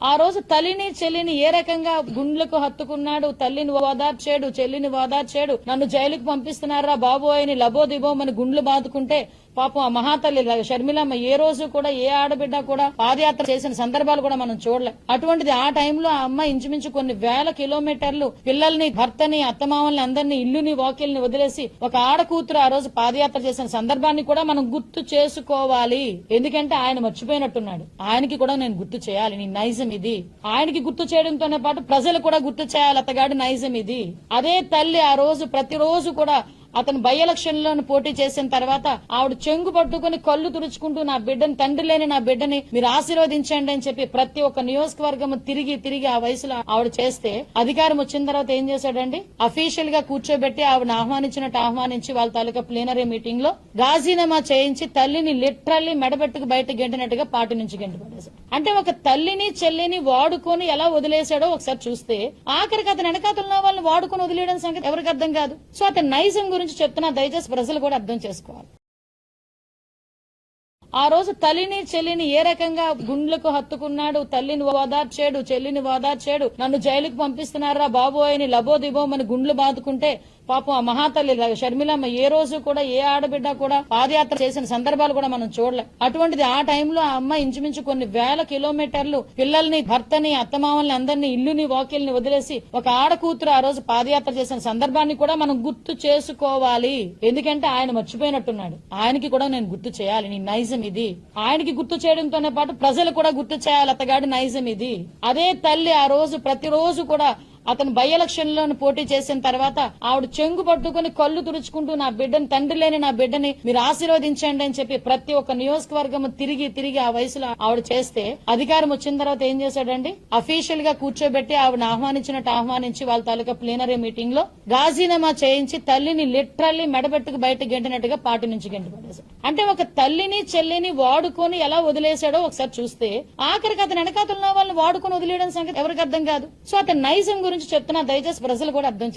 ఆ రోజు తల్లిని చెల్లిని ఏ రకంగా గుండ్లకు హత్తుకున్నాడు, తల్లిని ఓదార్చాడు, చెల్లిని ఓదార్చాడు. నన్ను జైలుకు పంపిస్తున్నారా బాబు అని లబోదిబోమని గుండ్లు బాదుకుంటే పాపం ఆ మహాతల్లి షర్మిలమ్మ ఏ రోజు కూడా ఏ ఆడబిడ్డ కూడా పాదయాత్ర చేసిన సందర్భాలు కూడా మనం చూడలేం. అటువంటిది ఆ టైంలో ఆ అమ్మ ఇంచుమించు కొన్ని వేల కిలోమీటర్లు పిల్లల్ని, భర్తని, అత్తమామల్ని అందరినీ, ఇల్లుని, వాకిల్ని వదిలేసి ఒక ఆడకూతురు ఆ రోజు పాదయాత్ర చేసిన సందర్భాన్ని కూడా మనం గుర్తు చేసుకోవాలి. ఎందుకంటే ఆయన మర్చిపోయినట్టున్నాడు. ఆయనకి కూడా నేను గుర్తు చేయాలి. నీ నైజం ఇది. ఆయనకి గుర్తు చేయడంతోనే పాటు ప్రజలు కూడా గుర్తు చేయాలి అతగాడి నైజం ఇది. అదే తల్లి ఆ రోజు ప్రతిరోజు కూడా అతను బై ఎలక్షన్ లో పోటీ చేసిన తర్వాత ఆవిడ చెంగు పట్టుకుని కళ్ళు తుడుచుకుంటూ నా బిడ్డని, తండ్రి లేని నా బిడ్డని మీరు ఆశీర్వదించండి అని చెప్పి ప్రతి ఒక్క నియోజకవర్గం తిరిగి ఆ వయసులో ఆవిడ చేస్తే అధికారం వచ్చిన తర్వాత ఏం చేశాడండి? అఫీషియల్ గా కూర్చోబెట్టి ఆవిడని ఆహ్వానించినట్టు ఆహ్వానించి వాళ్ళ తాలూకా ప్లీనరీ మీటింగ్ లో రాజీనామా చేయించి తల్లిని లిటరల్లీ మెడబెట్టుకు బయట గెంటినట్టుగా పార్టీ నుంచి గెంటిపడేశాడు. అంటే ఒక తల్లిని చెల్లిని వాడుకొని ఎలా వదిలేశాడో ఒకసారి చూస్తే ఆఖరికి అతని వెనకాతలున్న వాళ్ళని వాడుకొని వదిలేయడం సంగతి ఎవరికి అర్థం కాదు. సో అతని నైజం గురించి చెప్తున్నా, దయచేసి ప్రజలు కూడా అర్థం చేసుకోవాలి. ఆ రోజు తల్లిని చెల్లిని ఏ రకంగా గుండ్లకు హత్తుకున్నాడు, తల్లిని ఓదార్చాడు, చెల్లిని ఓదార్చాడు. నన్ను జైలుకు పంపిస్తున్నారా బాబు అని లబోదిబోమని గుండ్లు బాదుకుంటే పాపం ఆ మహాతల్లి షర్మిలమ్మ ఏ రోజు కూడా ఏ ఆడబిడ్డ కూడా పాదయాత్ర చేసిన సందర్భాలు కూడా మనం చూడలేం. అటువంటిది ఆ టైంలో ఆ అమ్మ ఇంచుమించు కొన్ని వేల కిలోమీటర్లు పిల్లల్ని, భర్తని, అత్తమామల్ని అందరినీ, ఇల్లుని, వాకిల్ని వదిలేసి ఒక ఆడకూతురు ఆ రోజు పాదయాత్ర చేసిన సందర్భాన్ని కూడా మనం గుర్తు చేసుకోవాలి. ఎందుకంటే ఆయన మర్చిపోయినట్టున్నాడు. ఆయనకి కూడా నేను గుర్తు చేయాలి. నీ నైజం ఇది. ఆయనకి గుర్తు చేయడంతోనే పాటు ప్రజలు కూడా గుర్తు చేయాలి అతగాడి నైజం ఇది. అదే తల్లి ఆ రోజు ప్రతిరోజు కూడా అతను బై ఎలక్షన్ లో పోటీ చేసిన తర్వాత ఆవిడ చెంగు పట్టుకుని కళ్ళు తుడుచుకుంటూ నా బిడ్డని, తండ్రి లేని నా బిడ్డని మీరు ఆశీర్వదించండి అని చెప్పి ప్రతి ఒక్క నియోజకవర్గం తిరిగి ఆ వయసులో ఆవిడ చేస్తే అధికారం వచ్చిన తర్వాత ఏం చేశాడండి? అఫీషియల్ గా కూర్చోబెట్టి ఆవిడని ఆహ్వానించినట్టు ఆహ్వానించి వాళ్ళ తాలూకా ప్లీనరీ మీటింగ్ లో రాజీనామా చేయించి తల్లిని లిటరల్లీ మెడబెట్టుకు బయట గెంటినట్టుగా పార్టీ నుంచి గెంటిపడేశాడు. అంటే ఒక తల్లిని చెల్లిని వాడుకొని ఎలా వదిలేశాడో ఒకసారి చూస్తే ఆఖరికి అతని వెనకాతలున్న వాళ్ళని వాడుకొని వదిలేయడం సంగతి ఎవరికి అర్థం కాదు. సో అతని నైజం గురించి చెప్తున్నా, దయచేసి ప్రజలు కూడా అర్థం చేసుకోవాలి.